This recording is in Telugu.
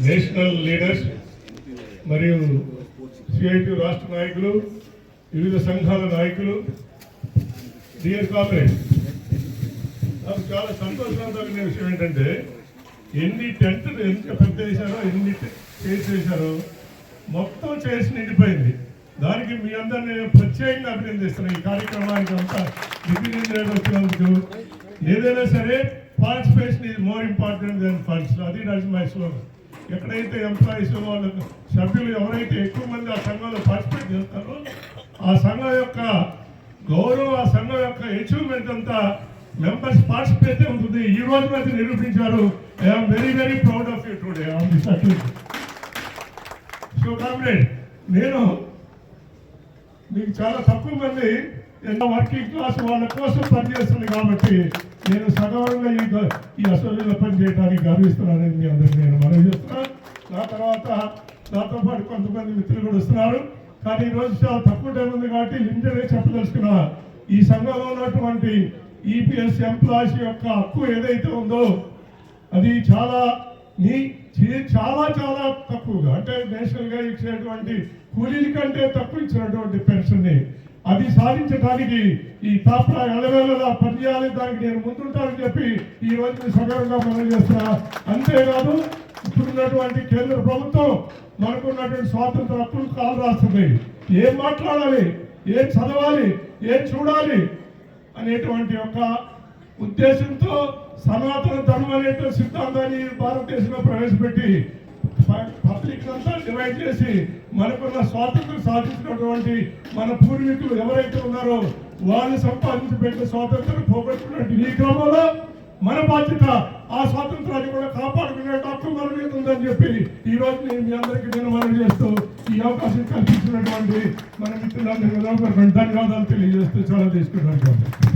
నేషనల్ లీడర్స్ మరియు సిఐటి రాష్ట్ర నాయకులు, వివిధ సంఘాల నాయకులు, డియర్ కామ్రేడ్స్, నాకు చాలా సంతోషంగా కలిగిన విషయం ఏంటంటే ఎన్ని టెంట్లు ఎంత పెద్ద వేశారో, ఎన్ని చైర్స్ వేశారో మొత్తం చైర్స్ నిండిపోయింది. దానికి మీ అందరినీ నేను ప్రత్యేకంగా అభినందిస్తున్నాను. ఈ కార్యక్రమానికి అంతా దిగ్విజయం వచ్చినందుకు. ఏదైనా సరే participation is more important than funds. అది మై స్లోగన్. ఎక్కడైతే ఎంప్లాయీస్ వాళ్ళ సభ్యులు ఎవరైతే ఎక్కువ మంది ఆ సంఘంలో పార్టిసిపేట్ చేస్తారో ఆ సంఘం యొక్క గౌరవం, ఆ సంఘం యొక్క అచీవ్మెంట్ అంతా మెంబర్స్ పార్టిసిపేట్ ఉంటుంది. ఈ రోజు మధ్య నిరూపించారు. I'm very very proud of you today on this occasion. So comrade, నేను మీకు చాలా తక్కువ మంది వర్కింగ్ క్లాస్ వాళ్ళ కోసం పనిచేస్తుంది కాబట్టి నేను సగవంగా ఈ అసెంబ్లీలో పనిచేయడానికి గర్విస్తున్నానని మీ అందరికీ నేను మనవి చేస్తున్నాను. నా తర్వాత నాతో పాటు కొంతమంది మిత్రులు కూడా వస్తున్నారు. కానీ ఈరోజు చాలా తక్కువ టైం ఉంది కాబట్టి లిమిటెడ్గా చెప్పదలుచుకున్నా. ఈ సంఘంలో ఉన్నటువంటి ఈపీఎస్ ఎంప్లాయీస్ యొక్క హక్కు ఏదైతే ఉందో అది చాలా చాలా తక్కువగా, అంటే నేషనల్గా ఇచ్చినటువంటి కూలీల కంటే తక్కువ ఇచ్చినటువంటి పెన్షన్ని అది సాధించడానికి ఈ తాపరా ఎలవేళలా పనిచేయాలి. దానికి నేను ముందుంటానని చెప్పి ఈ రోజు సగర్వంగా మనం చేస్తున్నా. అంతేకాదు, ఇప్పుడున్నటువంటి కేంద్ర ప్రభుత్వం మనకున్నటువంటి స్వాతంత్ర హక్కులు కాలు రాస్తుంది. ఏం మాట్లాడాలి, ఏం చదవాలి, ఏం చూడాలి అనేటువంటి ఒక ఉద్దేశంతో సనాతన ధర్మం అనేటువంటి సిద్ధాంతాన్ని భారతదేశంలో ప్రవేశపెట్టి పబ్లిక్ అంతా డివైడ్ చేసి మనకున్న స్వాతంత్రం సాధించినటువంటి మన పూర్వీకులు ఎవరైతే ఉన్నారో వాళ్ళు సంపాదించి పెట్టిన స్వాతంత్రం పోగొట్టుకున్నట్టు ఈ క్రమంలో మన బాధ్యత ఆ స్వాతంత్రాన్ని కూడా కాపాడుకునే హక్కు మన మీద ఉందని చెప్పి ఈ రోజు నేను మీ అందరికీ నేను మనవి చేస్తూ ఈ అవకాశం కల్పించినటువంటి మన మిత్రులందరికీ ధన్యవాదాలు తెలియజేస్తూ చాలా తీసుకుంటాను.